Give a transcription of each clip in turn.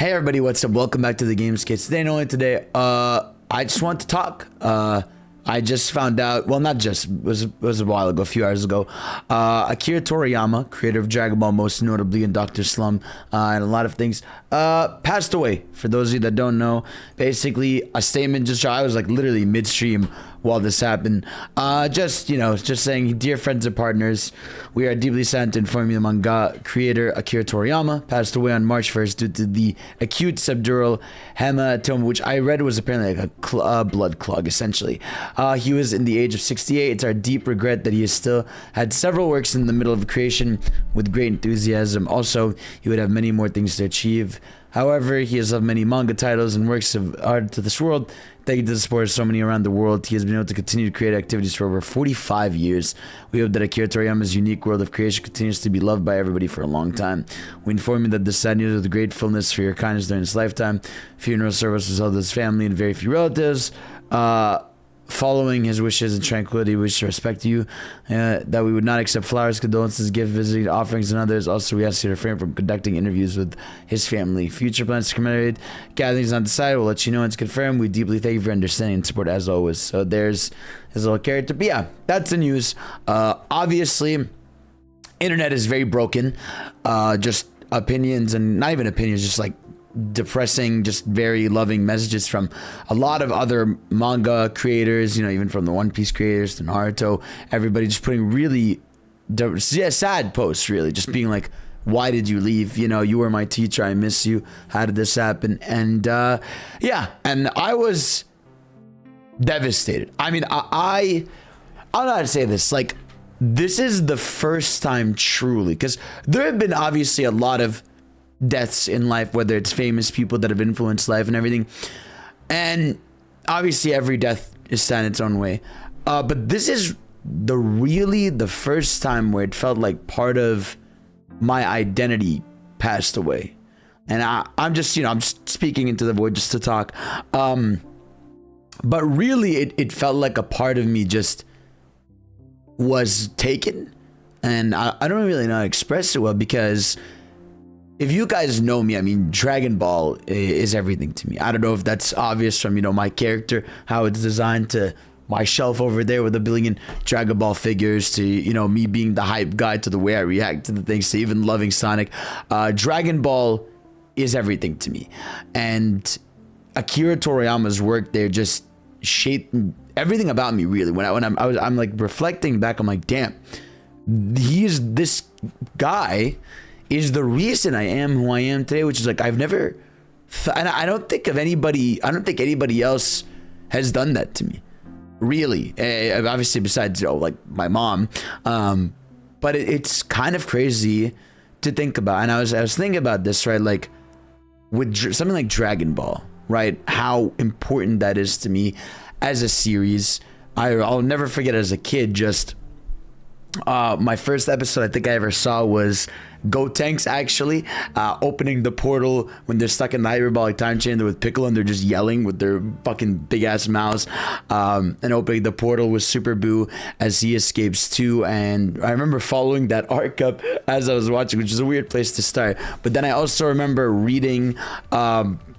Hey everybody, what's up? Welcome back to the Games Kids. Today and only today, I just want to talk. I just found out, well, not just, it was a while ago, a few hours ago. Akira Toriyama, creator of Dragon Ball, most notably, and Dr. Slump, and a lot of things, passed away. For those of you that don't know, basically a statement just, I was like literally midstream while this happened. Just saying, dear friends and partners, we are deeply saddened to inform you the manga creator Akira Toriyama passed away on March 1st due to the acute subdural hematoma, which I read was apparently like a blood clog, essentially. He was in the age of 68. It's our deep regret that he has still had several works in the middle of creation with great enthusiasm. Also, he would have many more things to achieve. However, he has left many manga titles and works of art to this world. Thank you to the support of so many around the world. He has been able to continue to create activities for over 45 years. We hope that Akira Toriyama's unique world of creation continues to be loved by everybody for a long time. We inform you that this sad news with gratefulness for your kindness during his lifetime. Funeral service was held with his family and very few relatives. Following his wishes and tranquility, we wish to respect you, that we would not accept flowers, condolences, gifts, visiting offerings, and others. Also, we ask you to refrain from conducting interviews with his family. Future plans to commemorate gatherings not decided. We'll let you know when it's confirmed. We deeply thank you for your understanding and support as always. So there's his little character. But yeah, that's the news. Obviously, internet is very broken. Just opinions, and not even opinions, just like depressing, just very loving messages from a lot of other manga creators, even from the One Piece creators to Naruto, everybody just putting really sad posts, really just being like, why did you leave? You were my teacher, I miss you, how did this happen? And yeah, and I was devastated. I mean, I don't know how to say this, like, this is the first time truly, because there have been obviously a lot of deaths in life, whether it's famous people that have influenced life and everything, and obviously every death is sad in its own way, but this is the first time where it felt like part of my identity passed away. And I'm just I'm just speaking into the void just to talk, but really it felt like a part of me just was taken, and I don't really know how to express it well, because if you guys know me, I mean, Dragon Ball is everything to me. I don't know if that's obvious from, my character, how it's designed, to my shelf over there with a billion Dragon Ball figures, to, me being the hype guy, to the way I react to the things, to even loving Sonic. Dragon Ball is everything to me. And Akira Toriyama's work there just shaped everything about me, really. I'm like reflecting back, I'm like, damn, this guy is the reason I am who I am today, which is like, I've never, and I don't think anybody else has done that to me, really. Obviously, besides, like my mom, but it's kind of crazy to think about. And I was thinking about this, right? Like with something like Dragon Ball, right? How important that is to me as a series. I'll never forget as a kid, just my first episode I think I ever saw was Gotenks, actually, opening the portal when they're stuck in the hyperbolic time chamber with Piccolo, and they're just yelling with their fucking big ass mouths, and opening the portal with Super Buu as he escapes too. And I remember following that arc up as I was watching, which is a weird place to start. But then I also remember reading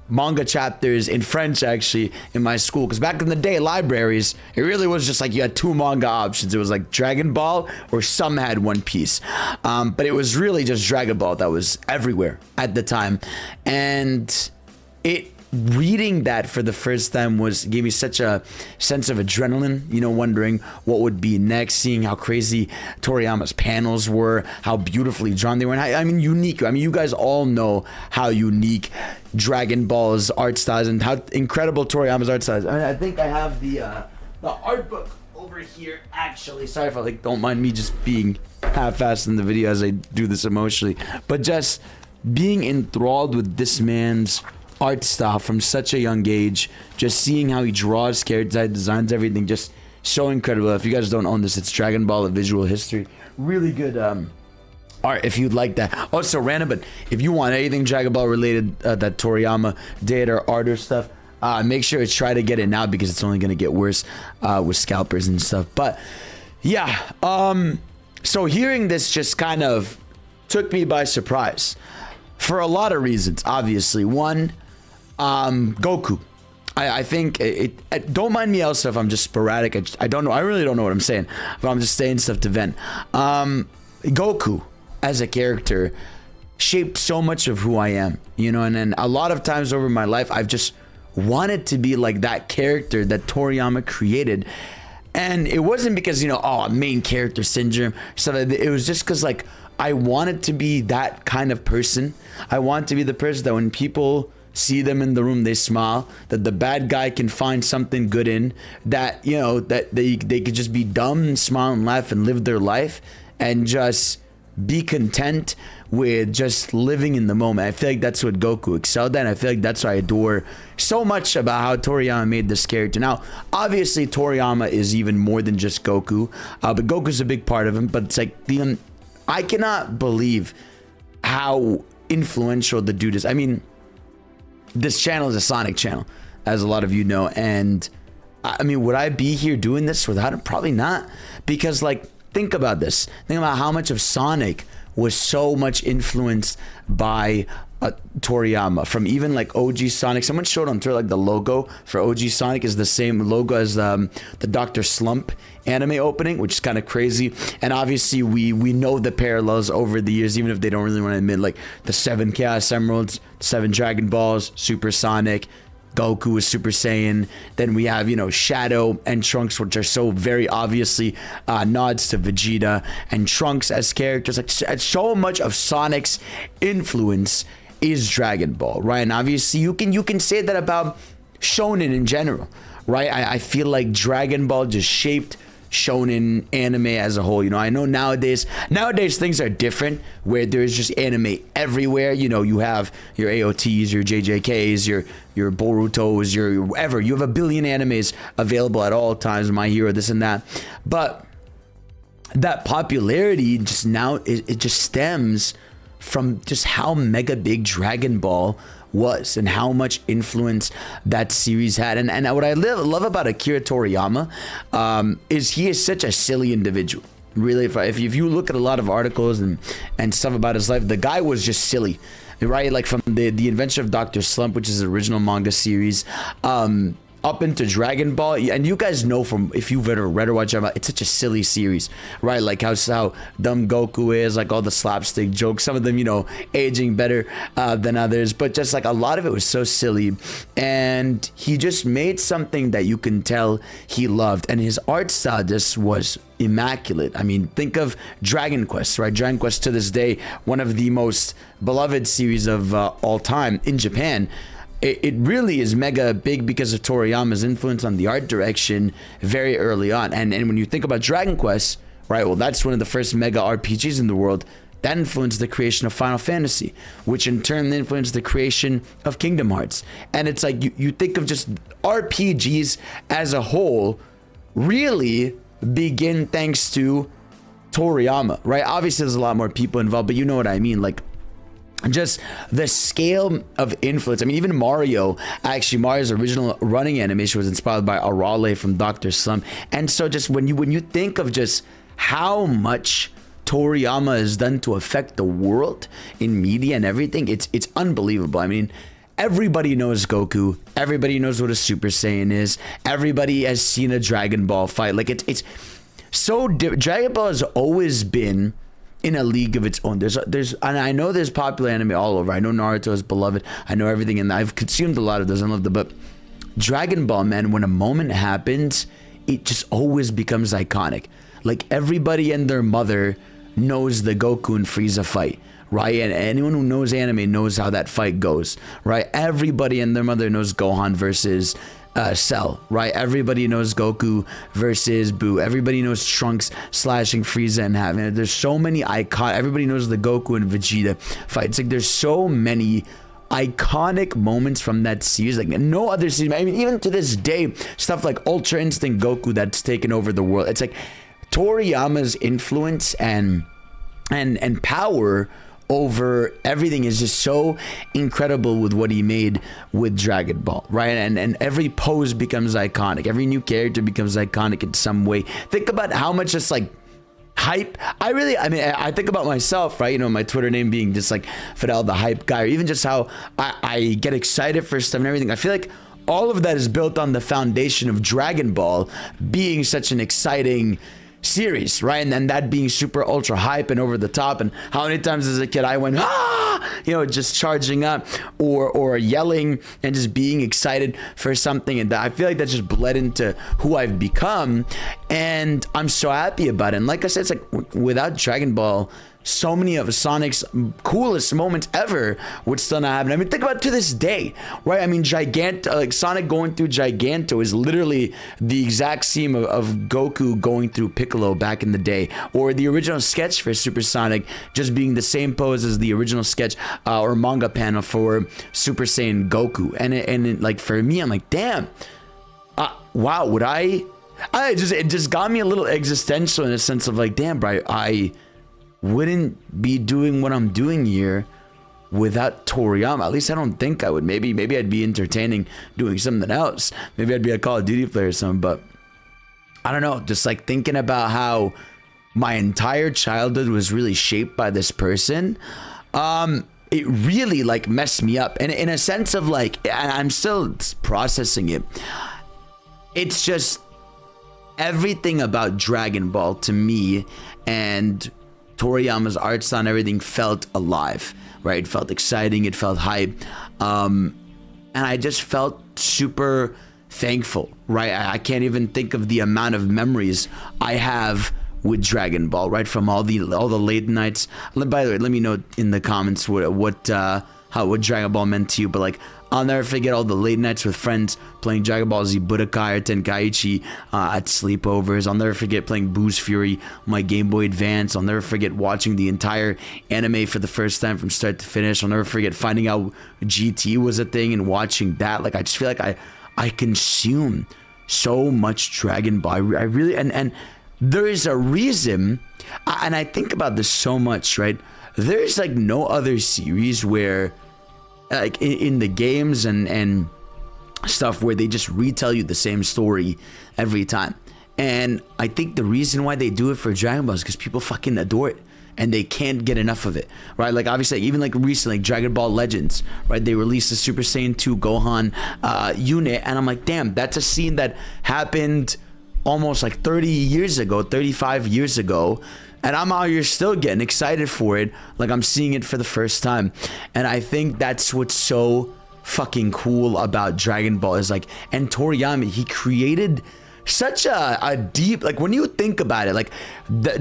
manga chapters in French, actually, in my school, because back in the day, libraries, it really was just like you had two manga options. It was like Dragon Ball, or some had One Piece, but it was really just Dragon Ball that was everywhere at the time. And reading that for the first time gave me such a sense of adrenaline, wondering what would be next, seeing how crazy Toriyama's panels were, how beautifully drawn they were, and unique. You guys all know how unique Dragon Ball's art styles and how incredible Toriyama's art styles. I think I have the art book over here, actually. Sorry if I don't mind me just being half-assed in the video as I do this emotionally, but just being enthralled with this man's art style from such a young age, just seeing how he draws characters, designs everything, just so incredible. If you guys don't own this, it's Dragon Ball: A Visual History. Really good art if you'd like that. Also random, but if you want anything Dragon Ball related that Toriyama did, or art or stuff, make sure to try to get it now, because it's only going to get worse with scalpers and stuff. But yeah, so hearing this just kind of took me by surprise. for a lot of reasons. Obviously, one, Goku. I think don't mind me also if I'm just sporadic. I don't know. I really don't know what I'm saying, but I'm just saying stuff to vent. Goku as a character shaped so much of who I am, you know, and then a lot of times over my life, I've just wanted to be like that character that Toriyama created. And it wasn't because, you know, oh, main character syndrome. So it was just because, like, I wanted to be that kind of person. I want to be the person that when people see them in the room, they smile, that the bad guy can find something good in, that, you know, that they could just be dumb and smile and laugh and live their life and just be content with just living in the moment. I feel like that's what Goku excelled at, and I feel like that's what I adore so much about how Toriyama made this character. Now, obviously, Toriyama is even more than just Goku, but Goku's a big part of him, but it's like, I cannot believe how influential the dude is. I mean, this channel is a Sonic channel, as a lot of you know, and I mean, would I be here doing this without him? Probably not, because, like, think about this. Think about how much of Sonic was so much influenced by Toriyama, from even like OG Sonic. Someone showed on Twitter like the logo for OG Sonic is the same logo as the Dr. Slump anime opening, which is kind of crazy. And obviously we know the parallels over the years, even if they don't really want to admit, like the 7 Chaos Emeralds, 7 Dragon Balls, Super Sonic, Goku is Super Saiyan. Then we have, you know, Shadow and Trunks, which are so very obviously nods to Vegeta and Trunks as characters. Like, so much of Sonic's influence is Dragon Ball, right? And obviously you can say that about shonen in general, right? I feel like Dragon Ball just shaped shonen anime as a whole. You know, I know nowadays things are different, where there's just anime everywhere. You know, you have your AOTs, your JJKs, your Borutos, your whatever. You have a billion animes available at all times, My Hero, this and that. But that popularity just now, it just stems from just how mega big Dragon Ball was and how much influence that series had. And what I love about Akira Toriyama is he is such a silly individual. Really, if you look at a lot of articles and stuff about his life, the guy was just silly, right? Like from the invention of Dr. Slump, which is the original manga series, up into Dragon Ball. And you guys know, from if you've ever read or watched Dragon Ball, it's such a silly series, right? Like how dumb Goku is, like all the slapstick jokes, some of them, you know, aging better than others, but just like a lot of it was so silly. And he just made something that you can tell he loved, and his art style just was immaculate. I mean, think of Dragon Quest, right? Dragon Quest, to this day, one of the most beloved series of all time in Japan. It really is mega big because of Toriyama's influence on the art direction very early on. And when you think about Dragon Quest, right, well, that's one of the first mega RPGs in the world. That influenced the creation of Final Fantasy, which in turn influenced the creation of Kingdom Hearts. And it's like, you think of just RPGs as a whole really begin thanks to Toriyama, right? Obviously, there's a lot more people involved, but you know what I mean. Like, just the scale of influence. I mean, even Mario's original running animation was inspired by Arale from Dr. Slump. And so just when you think of just how much Toriyama has done to affect the world in media and everything, it's unbelievable. I mean, everybody knows Goku. Everybody knows what a Super Saiyan is. Everybody has seen a Dragon Ball fight. Like, it's so Dragon Ball has always been in a league of its own. There's and I know there's popular anime all over. I know Naruto is beloved. I know everything, and I've consumed a lot of those and loved them. But Dragon Ball, man, when a moment happens, it just always becomes iconic. Like, everybody and their mother knows the Goku and Frieza fight, right? And anyone who knows anime knows how that fight goes, right? Everybody and their mother knows Gohan versus Cell, right? Everybody knows Goku versus Boo. Everybody knows Trunks slashing Frieza in half. And there's so many everybody knows the Goku and Vegeta fight. It's like there's so many iconic moments from that series, like no other series. I mean, even to this day, stuff like Ultra Instinct Goku that's taken over the world. It's like Toriyama's influence and power over everything is just so incredible with what he made with Dragon Ball, right? And every pose becomes iconic. Every new character becomes iconic in some way. Think about how much just like hype. I think about myself, right? You know, my Twitter name being just like Fidel the hype guy, or even just how I get excited for stuff and everything. I feel like all of that is built on the foundation of Dragon Ball being such an exciting series, right? And then that being super ultra hype and over the top. And how many times as a kid I went, you know, just charging up or yelling and just being excited for something. And I feel like that just bled into who I've become, and I'm so happy about it. And like I said, it's like without Dragon Ball, so many of Sonic's coolest moments ever would still not happen. I mean, think about it to this day, right? I mean, like Sonic going through Giganto is literally the exact scene of Goku going through Piccolo back in the day, or the original sketch for Super Sonic just being the same pose as the original sketch or manga panel for Super Saiyan Goku. And it, like, for me, I'm like, damn, wow, would it just got me a little existential in a sense of like, damn, bro, I wouldn't be doing what I'm doing here without Toriyama. At least I don't think I would. Maybe I'd be entertaining doing something else. Maybe I'd be a Call of Duty player or something, but I don't know. Just like thinking about how my entire childhood was really shaped by this person, it really like messed me up. And in a sense of like, I'm still processing it. It's just everything about Dragon Ball to me, and Toriyama's art style and everything felt alive, right? It felt exciting. It felt hype. And I just felt super thankful, right? I can't even think of the amount of memories I have with Dragon Ball, right? From all the late nights. By the way, let me know in the comments what Dragon Ball meant to you. But like, I'll never forget all the late nights with friends playing Dragon Ball Z Budokai or Tenkaichi at sleepovers. I'll never forget playing Boo's Fury on my Game Boy Advance. I'll never forget watching the entire anime for the first time from start to finish. I'll never forget finding out GT was a thing and watching that. Like, I just feel like I consume so much Dragon Ball. I really, and there is a reason, and I think about this so much, right? There's like no other series where, like in the games and stuff, where they just retell you the same story every time. And I think the reason why they do it for Dragon Ball is because people fucking adore it and they can't get enough of it, right? Like, obviously, even like recently, Dragon Ball Legends, right? They released the Super Saiyan 2 Gohan unit, and I'm like, damn, that's a scene that happened almost like 30 years ago, 35 years ago. And I'm out here still getting excited for it, like I'm seeing it for the first time. And I think that's what's so fucking cool about Dragon Ball is like, and Toriyama, he created such a deep, like when you think about it, like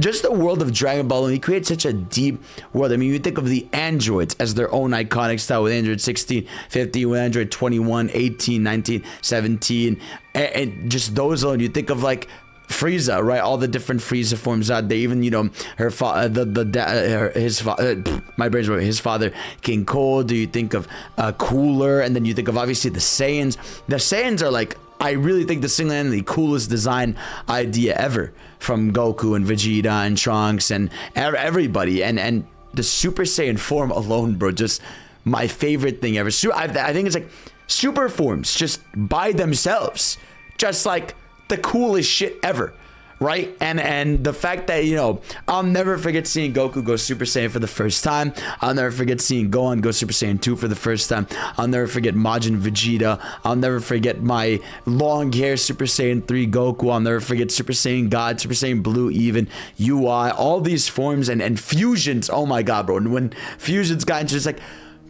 just the world of Dragon Ball, and he created such a deep world. I mean, you think of the androids as their own iconic style with Android 16, 15, with Android 21, 18, 19, 17, and just those alone. You think of like Frieza, right? All the different Frieza forms out there. Even, you know, his father, King Cold. Do you think of Cooler? And then you think of obviously the Saiyans. The Saiyans are like, I really think the single-handedly coolest design idea ever, from Goku and Vegeta and Trunks and everybody. And the Super Saiyan form alone, bro, just my favorite thing ever. I think it's like super forms just by themselves, just like the coolest shit ever, right? And the fact that, you know, I'll never forget seeing Goku go Super Saiyan for the first time. I'll never forget seeing Gohan go Super Saiyan 2 for the first time. I'll never forget Majin Vegeta. I'll never forget my long hair Super Saiyan 3 Goku. I'll never forget Super Saiyan God, Super Saiyan Blue, even UI, all these forms and fusions. Oh my god, bro. And when fusions got into, it's like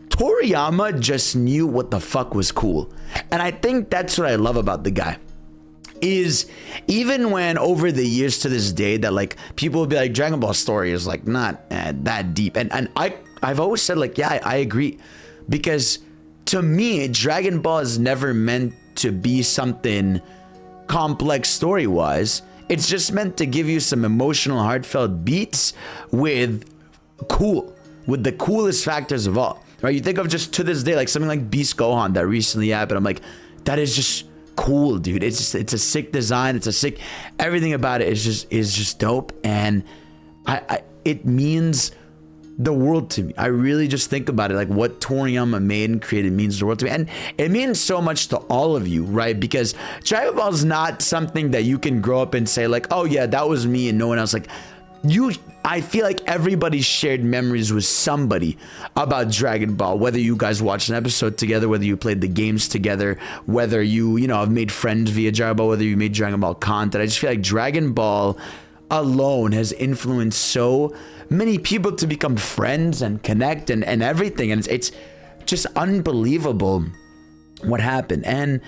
Toriyama just knew what the fuck was cool. And I think that's what I love about the guy. Is even when over the years to this day that like people will be like, Dragon Ball story is like not that deep, and I've always said like, yeah, I agree, because to me Dragon Ball is never meant to be something complex story wise. It's just meant to give you some emotional heartfelt beats with the coolest factors of all, right? You think of just to this day like something like Beast Gohan that recently happened. I'm like, that is just cool, dude. It's a sick design. It's a sick, everything about it is just dope, and it means the world to me. I really just think about it, like what Toriyama made and created means the world to me, and it means so much to all of you, right? Because Dragon Ball is not something that you can grow up and say like, oh yeah, that was me and no one else. Like, I feel like everybody's shared memories with somebody about Dragon Ball, whether you guys watched an episode together, whether you played the games together, whether you know, have made friends via Dragon Ball, whether you made Dragon Ball content. I just feel like Dragon Ball alone has influenced so many people to become friends and connect and everything. And it's just unbelievable what happened. And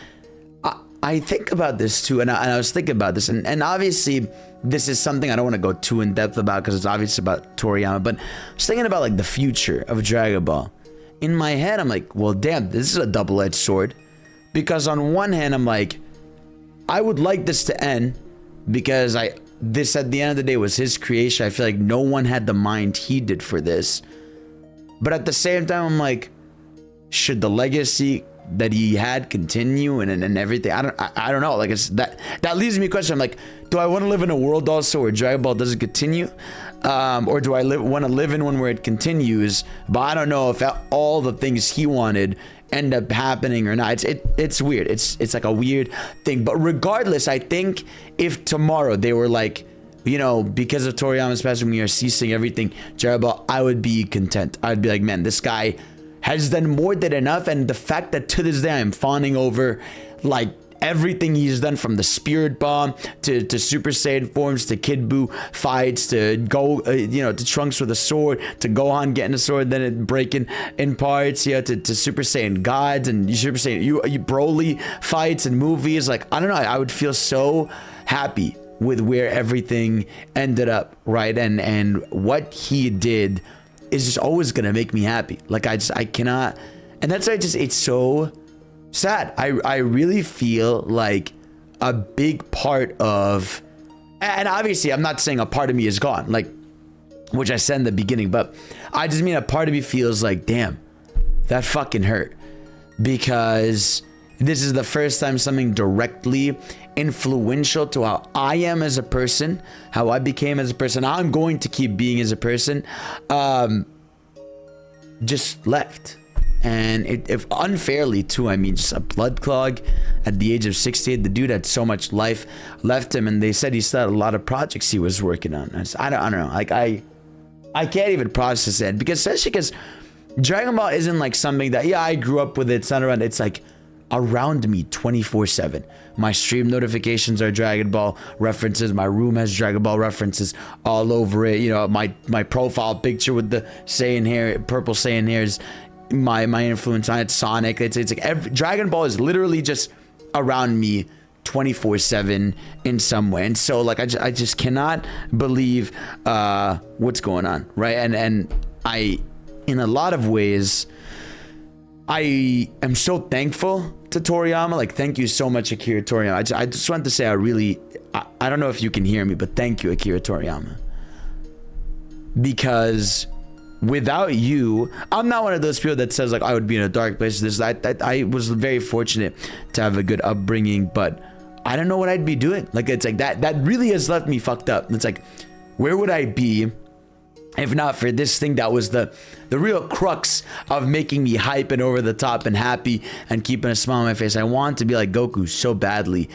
I think about this too, and I was thinking about this, and obviously this is something I don't want to go too in depth about because it's obviously about Toriyama, but I was thinking about like the future of Dragon Ball. In my head, I'm like, well, damn, this is a double-edged sword, because on one hand, I'm like, I would like this to end because this at the end of the day was his creation. I feel like no one had the mind he did for this, but at the same time, I'm like, should the legacy that he had continue and everything? I don't know. Like, it's that leaves me a question. I'm like, do I want to live in a world also where Dragon Ball doesn't continue, or do I want to live in one where it continues? But I don't know if all the things he wanted end up happening or not. It's weird. It's like a weird thing. But regardless, I think if tomorrow they were like, you know, because of Toriyama's passing, we are ceasing everything Dragon Ball, I would be content. I'd be like, man, this guy has done more than enough. And the fact that to this day I'm fawning over like everything he's done, from the Spirit Bomb to Super Saiyan forms, to Kid Buu fights, to go you know, to Trunks with a sword, to Gohan getting a sword then it breaking in parts, yeah, to Super Saiyan gods and Super Saiyan you Broly fights and movies. Like, I don't know, I would feel so happy with where everything ended up, right? And what he did is just always gonna make me happy. Like, I cannot, and that's why it's so sad. I really feel like a big part of, and obviously I'm not saying a part of me is gone, like, which I said in the beginning, but I just mean a part of me feels like, damn, that fucking hurt, because this is the first time something directly influential to how I am as a person, how I became as a person, how I'm going to keep being as a person, just left. And if unfairly too, I mean, just a blood clog at the age of 68. The dude had so much life left him, and they said he still had a lot of projects he was working on. I don't know, like I can't even process it, because especially because Dragon Ball isn't like something that, yeah, I grew up with it, it's not around, it's like around me 24/7. My stream notifications are Dragon Ball references, my room has Dragon Ball references all over it, you know, my profile picture with the Saiyan hair, purple Saiyan hairs, my influence on it, Sonic. It's like Dragon Ball is literally just around me 24/7 in some way. And so like I just cannot believe what's going on, right? And I, in a lot of ways, I am so thankful to Toriyama. Like, thank you so much, Akira Toriyama. I just want to say I don't know if you can hear me, but thank you, Akira Toriyama. Because without you, I'm not one of those people that says like I would be in a dark place. I was very fortunate to have a good upbringing, but I don't know what I'd be doing. Like, it's like that really has left me fucked up. It's like, where would I be if not for this thing that was the real crux of making me hype and over the top and happy and keeping a smile on my face? I want to be like Goku so badly,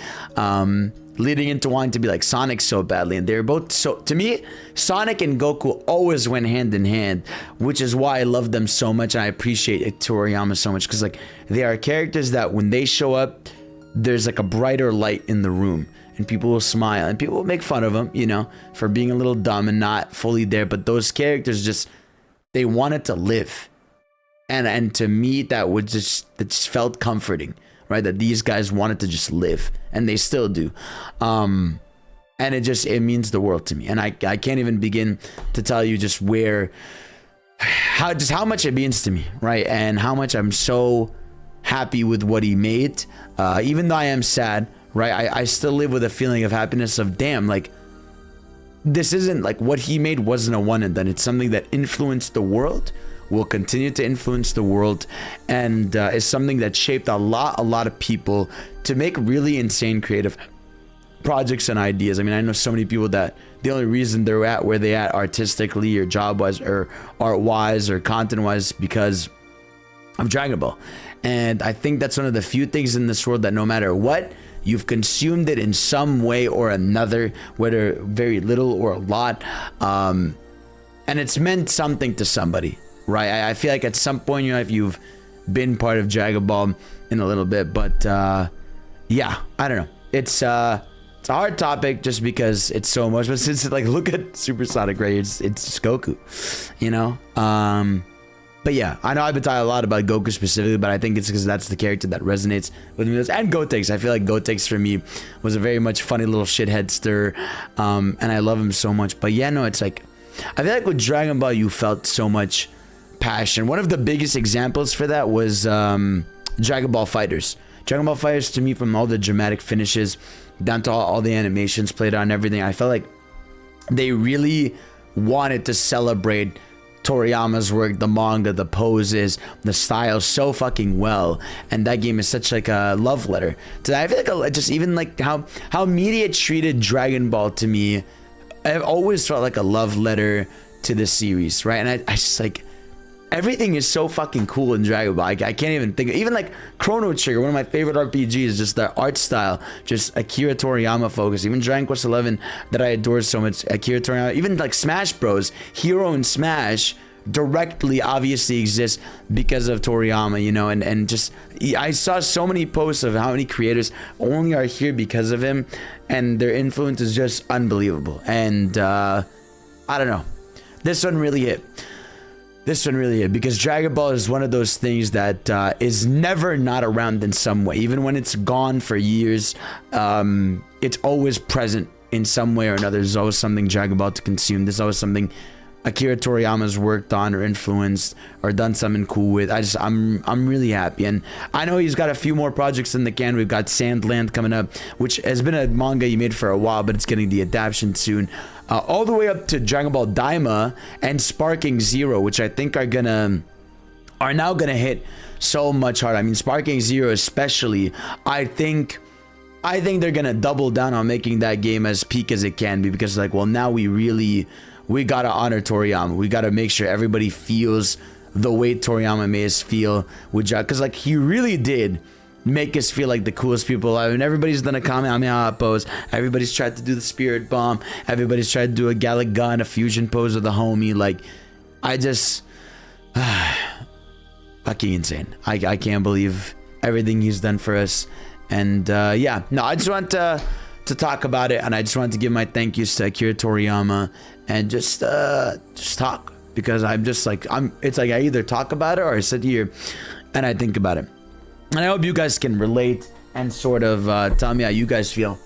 leading into wanting to be like Sonic so badly. And they're both so, to me, Sonic and Goku always went hand in hand, which is why I love them so much. And I appreciate Toriyama so much, because like they are characters that when they show up, there's like a brighter light in the room. And people will smile and people will make fun of them, you know, for being a little dumb and not fully there. But those characters just, they wanted to live. And to me, that just felt comforting, right? That these guys wanted to just live, and they still do. And it means the world to me. And I can't even begin to tell you just how much it means to me, right? And how much I'm so happy with what he made. Even though I am sad, right? I still live with a feeling of happiness of, damn, like, this isn't like what he made wasn't a one and done. It's something that influenced the world, will continue to influence the world, and is something that shaped a lot of people to make really insane creative projects and ideas. I mean, I know so many people that the only reason they're at where they at artistically or job-wise or art-wise or content-wise because of Dragon Ball. And I think that's one of the few things in this world that no matter what you've consumed it in some way or another, whether very little or a lot, and it's meant something to somebody, right? I feel like at some point in your life you've been part of Dragon Ball in a little bit, but yeah, I don't know. It's a hard topic just because it's so much, but since like look at Supersonic Ray, it's just Goku, you know. But yeah, I know I've been talking a lot about Goku specifically, but I think it's because that's the character that resonates with me. And Gotenks, I feel like Gotenks for me was a very much funny little shitheadster, and I love him so much. But yeah, no, it's like I feel like with Dragon Ball you felt so much passion. One of the biggest examples for that was Dragon Ball Fighters. Dragon Ball Fighters, to me, from all the dramatic finishes down to all the animations played on everything, I felt like they really wanted to celebrate Toriyama's work, the manga, the poses, the style so fucking well, and that game is such like a love letter to that. I feel like just even like how media treated Dragon Ball to me, I've always felt like a love letter to the series, right? And I just like everything is so fucking cool in Dragon Ball. I can't even think of, even like Chrono Trigger, one of my favorite RPGs, just the art style, just Akira Toriyama focus. Even Dragon Quest 11 that I adore so much, Akira Toriyama. Even like Smash Bros, Hero and Smash directly obviously exists because of Toriyama, you know, and just I saw so many posts of how many creators only are here because of him, and their influence is just unbelievable. And I don't know, this one really hit. This one really hit because Dragon Ball is one of those things that is never not around in some way. Even when it's gone for years, it's always present in some way or another. There's always something Dragon Ball to consume. There's always something Akira Toriyama's worked on or influenced or done something cool with. I'm really happy, and I know he's got a few more projects in the can. We've got Sandland coming up, which has been a manga he made for a while, but it's getting the adaptation soon. All the way up to Dragon Ball Daima and Sparking Zero, which I think are now gonna hit so much harder. I mean, Sparking Zero especially, I think they're gonna double down on making that game as peak as it can be, because like, well, now we gotta honor Toriyama. We gotta make sure everybody feels the way Toriyama made us feel with Dragon, because like he really did make us feel like the coolest people alive. And everybody's done a Kamehameha pose. Everybody's tried to do the Spirit Bomb. Everybody's tried to do a Gallic Gun, a fusion pose with the homie. Like, I just fucking insane. I can't believe everything he's done for us. And yeah, no, I just want to talk about it, and I just want to give my thank yous to Akira Toriyama and just talk, because I'm just like it's like I either talk about it or I sit here and I think about it. And I hope you guys can relate and sort of tell me how you guys feel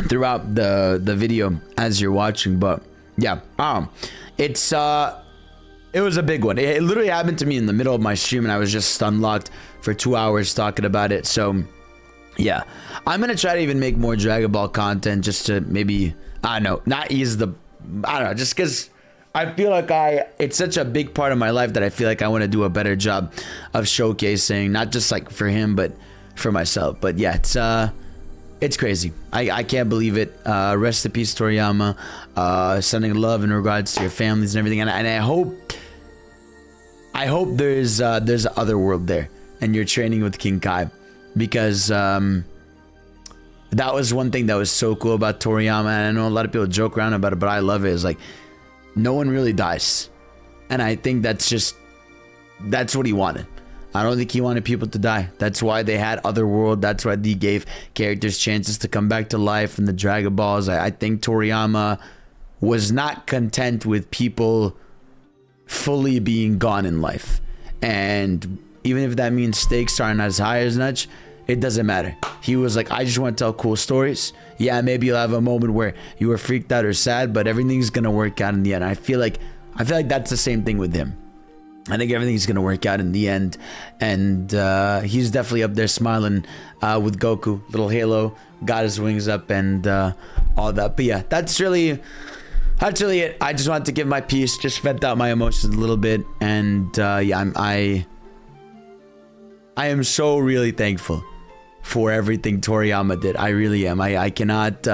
throughout the video as you're watching. But yeah, it was a big one. It literally happened to me in the middle of my stream, and I was just stun locked for 2 hours talking about it. So yeah, I'm gonna try to even make more Dragon Ball content, just to maybe, I don't know, not ease the, I don't know, just because I feel like it's such a big part of my life that I feel like I want to do a better job of showcasing, not just like for him, but for myself. But yeah, it's crazy. I can't believe it. Rest in peace, Toriyama. Sending love in regards to your families and everything. And I hope there's an other world there, and you're training with King Kai, because that was one thing that was so cool about Toriyama. And I know a lot of people joke around about it, but I love it. Is like, no one really dies, and I think that's what he wanted. I don't think he wanted people to die. That's why they had Otherworld. That's why he gave characters chances to come back to life in the Dragon Balls. I think Toriyama was not content with people fully being gone in life, and even if that means stakes aren't as high as much, it doesn't matter. He was like, I just want to tell cool stories. Yeah, maybe you'll have a moment where you were freaked out or sad, but everything's gonna work out in the end. I feel like that's the same thing with him. I think everything's gonna work out in the end, and he's definitely up there smiling with Goku, little Halo, got his wings up, and all that. But yeah, that's really it. I just wanted to give my piece, just vent out my emotions a little bit, and yeah, I am so really thankful for everything Toriyama did. I really am. I cannot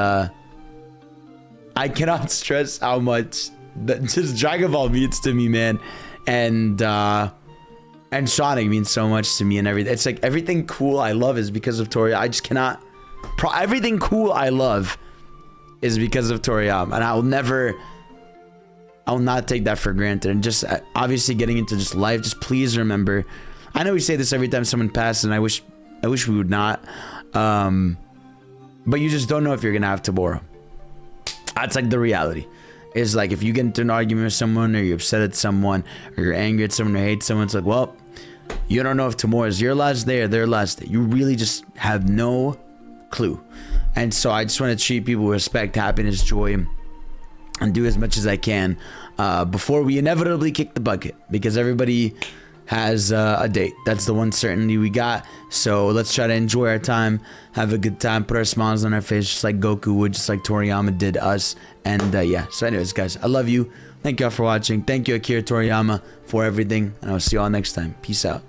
stress how much that just Dragon Ball means to me, man. And And Sonic means so much to me and everything. It's like everything cool I love is because of Toriyama. I just cannot. Everything cool I love is because of Toriyama, and I'll not take that for granted. And just obviously getting into just life, just please remember. I know we say this every time someone passes, and I wish we would not. But you just don't know if you're gonna have tomorrow. That's like the reality. Is like if you get into an argument with someone, or you're upset at someone, or you're angry at someone, or hate someone, it's like, well, you don't know if tomorrow is your last day or their last day. You really just have no clue. And so I just want to treat people with respect, happiness, joy, and do as much as I can before we inevitably kick the bucket, because everybody has a date. That's the one certainty we got. So let's try to enjoy our time, have a good time, put our smiles on our face, just like Goku would, just like Toriyama did us. And yeah, so anyways, guys, I love you. Thank y'all for watching. Thank you, Akira Toriyama, for everything, and I'll see y'all next time. Peace out.